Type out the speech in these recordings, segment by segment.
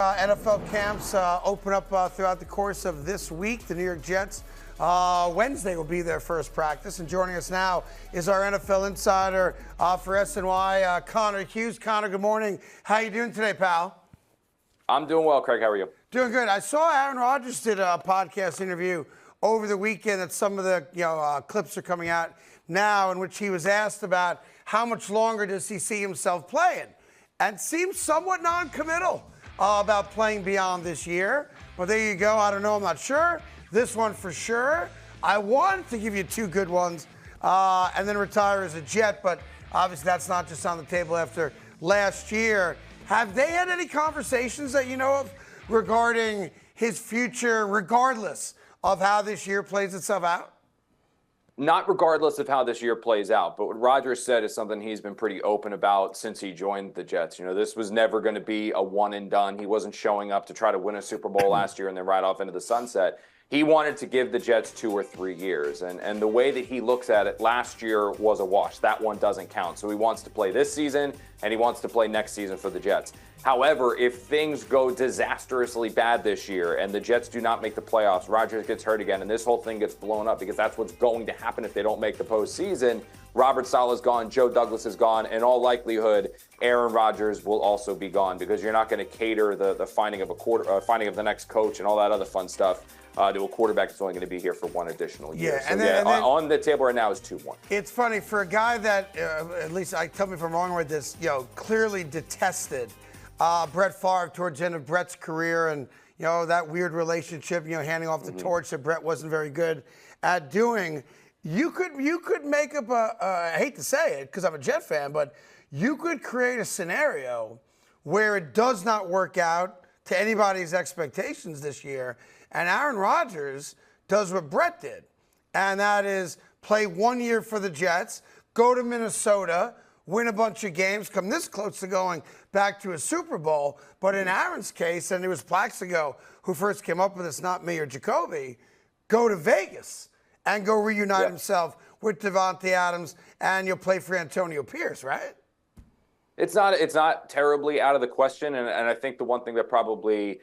NFL camps open up throughout the course of this week. The New York Jets, Wednesday will be their first practice. And joining us now is our NFL insider for SNY, Connor Hughes. Connor, good morning. How you doing today, pal? I'm doing well, Craig. How are you? Doing good. I saw Aaron Rodgers did a podcast interview over the weekend that some of the clips are coming out now, in which he was asked about how much longer does he see himself playing, and seems somewhat non-committal about playing beyond this year. But there you go. I don't know. I'm not sure. This one for sure. I wanted to give you two good ones and then retire as a Jet, but obviously that's not just on the table after last year. Have they had any conversations that you know of regarding his future, regardless of how this year plays itself out? Not regardless of how this year plays out, but what Rodgers said is something he's been pretty open about since he joined the Jets. You know, this was never going to be a one and done. He wasn't showing up to try to win a Super Bowl last year and then ride off into the sunset. He wanted to give the Jets 2 or 3 years. And the way that he looks at it, last year was a wash. That one doesn't count. So he wants to play this season and he wants to play next season for the Jets. However, if things go disastrously bad this year and the Jets do not make the playoffs, Rodgers gets hurt again, and this whole thing gets blown up, because that's what's going to happen if they don't make the postseason. Robert Saleh's gone, Joe Douglas is gone. In all likelihood, Aaron Rodgers will also be gone, because you're not going to cater the finding of the next coach and all that other fun stuff to a quarterback that's only going to be here for one additional year. Yeah, then, on the table right now is 2-1. It's funny for a guy that, at least tell me if I'm wrong with this, clearly detested Brett Favre towards the end of Brett's career, and that weird relationship, handing off the torch that Brett wasn't very good at doing. You could make up I hate to say it because I'm a Jet fan, but you could create a scenario where it does not work out to anybody's expectations this year, and Aaron Rodgers does what Brett did, and that is play 1 year for the Jets, go to Minnesota, win a bunch of games, come this close to going back to a Super Bowl. But in Aaron's case, and it was Plaxico who first came up with this, not me or Jacoby, go to Vegas and go reunite himself with Devontae Adams, and you'll play for Antonio Pierce, right? It's not terribly out of the question, and I think the one thing that probably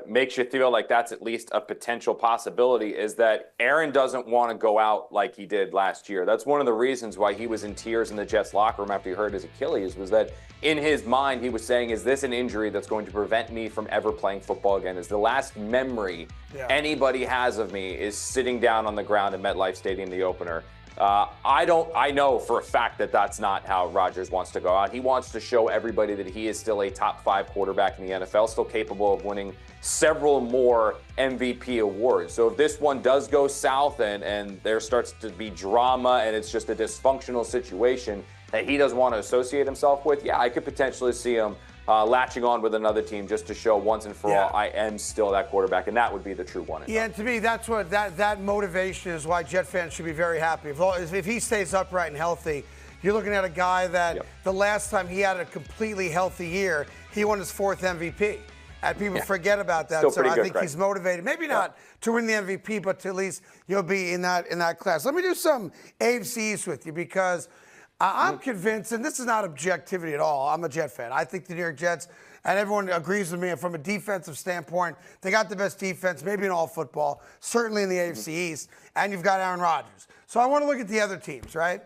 makes you feel like that's at least a potential possibility is that Aaron doesn't want to go out like he did last year. That's one of the reasons why he was in tears in the Jets locker room after he hurt his Achilles, was that in his mind he was saying, is this an injury that's going to prevent me from ever playing football again? Is the last memory anybody has of me is sitting down on the ground in MetLife Stadium, the opener. I know for a fact that that's not how Rodgers wants to go out. He wants to show everybody that he is still a top 5 quarterback in the NFL, still capable of winning several more MVP awards. So if this one does go south and there starts to be drama and it's just a dysfunctional situation that he doesn't want to associate himself with, I could potentially see him latching on with another team just to show once and for all, I am still that quarterback, and that would be the true one. And to me, that's what that motivation is why Jet fans should be very happy. If he stays upright and healthy, you're looking at a guy that the last time he had a completely healthy year, he won his 4th MVP. And people forget about that. Still so I good, think Craig. He's motivated, maybe not to win the MVP, but to at least be in that class. Let me do some AFC East with you, because I'm convinced, and this is not objectivity at all, I'm a Jet fan. I think the New York Jets, and everyone agrees with me, from a defensive standpoint, they got the best defense, maybe in all football, certainly in the AFC East, and you've got Aaron Rodgers. So I want to look at the other teams, right?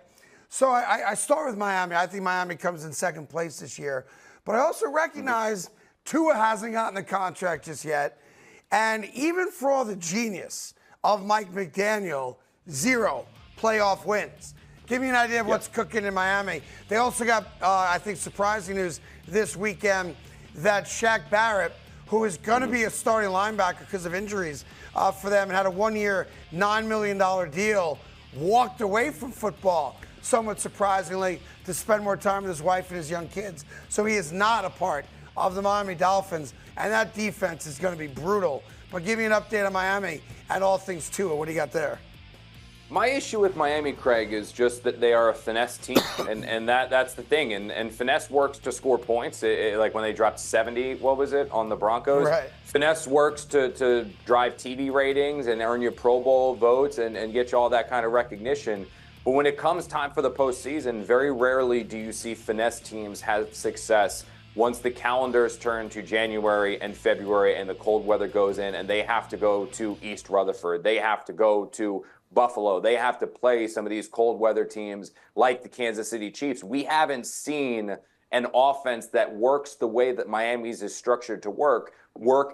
So I start with Miami. I think Miami comes in 2nd place this year. But I also recognize Tua hasn't gotten the contract just yet. And even for all the genius of Mike McDaniel, 0 playoff wins. Give me an idea of what's cooking in Miami. They also got, I think, surprising news this weekend that Shaq Barrett, who is going to be a starting linebacker because of injuries for them and had a 1-year, $9 million deal, walked away from football, somewhat surprisingly, to spend more time with his wife and his young kids. So he is not a part of the Miami Dolphins, and that defense is going to be brutal. But give me an update on Miami and all things Tua. What do you got there? My issue with Miami, Craig, is just that they are a finesse team, and that's the thing. And finesse works to score points. Like when they dropped 70, what was it, on the Broncos? Right. Finesse works to drive TV ratings and earn you Pro Bowl votes and get you all that kind of recognition. But when it comes time for the postseason, very rarely do you see finesse teams have success once the calendars turn to January and February and the cold weather goes in and they have to go to East Rutherford, they have to go to Buffalo, they have to play some of these cold weather teams like the Kansas City Chiefs. We haven't seen an offense that works the way that Miami's is structured to work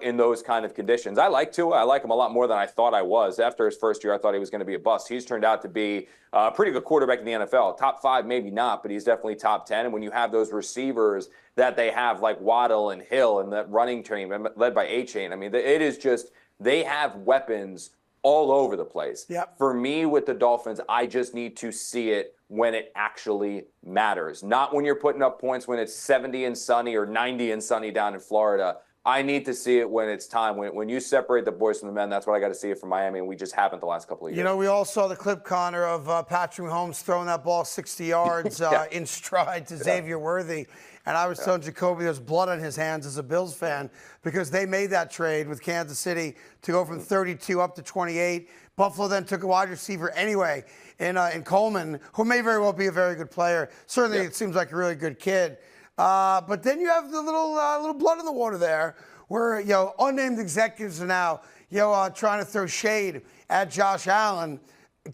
in those kind of conditions. I like Tua. I like him a lot more than I thought I was. After his first year, I thought he was going to be a bust. He's turned out to be a pretty good quarterback in the NFL. Top 5, maybe not, but he's definitely top 10. And when you have those receivers that they have, like Waddle and Hill, and that running team led by A-Chain, I mean, it is just, they have weapons all over the place. Yep. For me, with the Dolphins, I just need to see it when it actually matters. Not when you're putting up points when it's 70 and sunny or 90 and sunny down in Florida. I need to see it when it's time. When you separate the boys from the men, that's what I got to see it from Miami, and we just haven't the last couple of years. You know, we all saw the clip, Connor, of Patrick Mahomes throwing that ball 60 yards in stride to Xavier Worthy. And I was telling Jacoby there's blood on his hands as a Bills fan because they made that trade with Kansas City to go from 32 up to 28. Buffalo then took a wide receiver anyway in Coleman, who may very well be a very good player. Certainly, it seems like a really good kid. But then you have the little blood in the water there, where unnamed executives are now trying to throw shade at Josh Allen.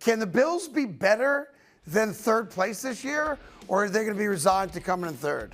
Can the Bills be better than third place this year, or are they going to be resigned to coming in third?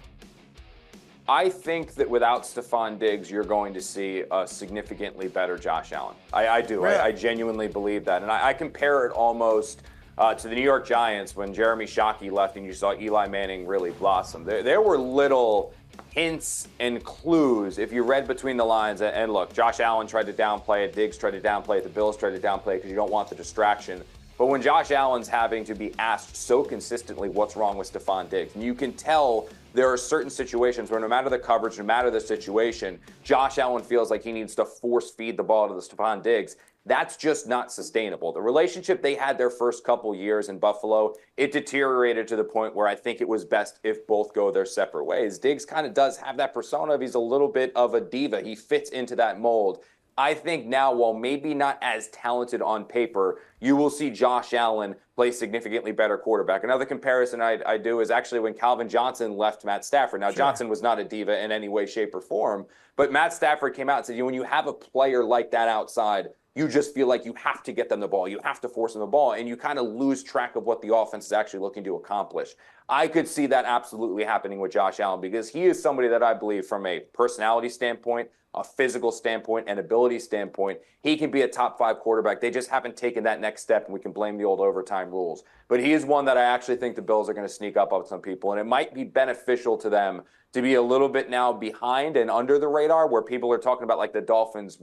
I think that without Stephon Diggs, you're going to see a significantly better Josh Allen. I do. Really? I genuinely believe that. And I compare it almost to the New York Giants when Jeremy Shockey left and you saw Eli Manning really blossom. There were little hints and clues if you read between the lines. And look, Josh Allen tried to downplay it. Diggs tried to downplay it. The Bills tried to downplay it because you don't want the distraction. But when Josh Allen's having to be asked so consistently what's wrong with Stephon Diggs, and you can tell there are certain situations where no matter the coverage, no matter the situation, Josh Allen feels like he needs to force feed the ball to the Stephon Diggs. That's just not sustainable. The relationship they had their first couple years in Buffalo, it deteriorated to the point where I think it was best if both go their separate ways. Diggs kind of does have that persona of he's a little bit of a diva. He fits into that mold. I think now, while maybe not as talented on paper, you will see Josh Allen play significantly better quarterback. Another comparison I do is actually when Calvin Johnson left Matt Stafford. Now, Sure. Johnson was not a diva in any way, shape, or form, but Matt Stafford came out and said, when you have a player like that outside, you just feel like you have to get them the ball. You have to force them the ball, and you kind of lose track of what the offense is actually looking to accomplish. I could see that absolutely happening with Josh Allen because he is somebody that I believe from a personality standpoint, a physical standpoint, and ability standpoint, he can be a top 5 quarterback. They just haven't taken that next step, and we can blame the old overtime rules. But he is one that I actually think the Bills are going to sneak up on some people, and it might be beneficial to them to be a little bit now behind and under the radar where people are talking about like the Dolphins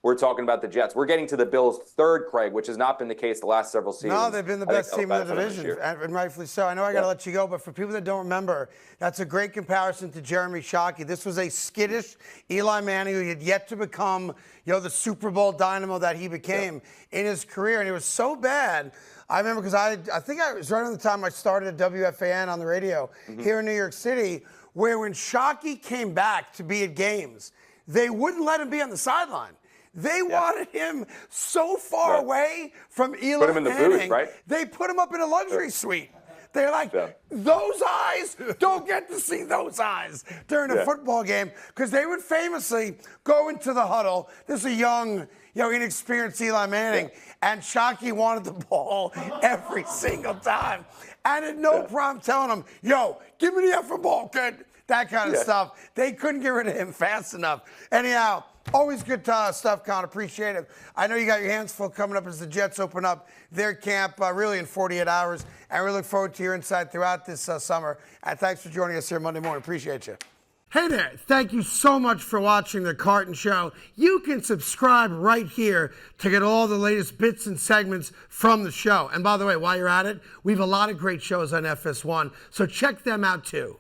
we're talking about the Jets. We're getting to the Bills' third, Craig, which has not been the case the last several seasons. No, they've been the best team in the division, and rightfully so. I know I got to let you go, but for people that don't remember, that's a great comparison to Jeremy Shockey. This was a skittish Eli Manning who had yet to become, the Super Bowl dynamo that he became in his career, and it was so bad. I remember because I think I was right around the time I started at WFAN on the radio here in New York City, where when Shockey came back to be at games, they wouldn't let him be on the sideline. They wanted him so far away from Eli Put him in the Manning, booth, right? They put him up in a luxury suite. They're like, those eyes, don't get to see those eyes during a football game, because they would famously go into the huddle. This is a young, inexperienced Eli Manning, and Shockey wanted the ball every single time. And at no problem telling him, give me the effing ball, kid. That kind of stuff. They couldn't get rid of him fast enough. Anyhow, always good stuff, Con. Appreciate it. I know you got your hands full coming up as the Jets open up their camp really in 48 hours. And we look forward to your insight throughout this summer. And thanks for joining us here Monday morning. Appreciate you. Hey there. Thank you so much for watching The Carton Show. You can subscribe right here to get all the latest bits and segments from the show. And by the way, while you're at it, we have a lot of great shows on FS1, so check them out too.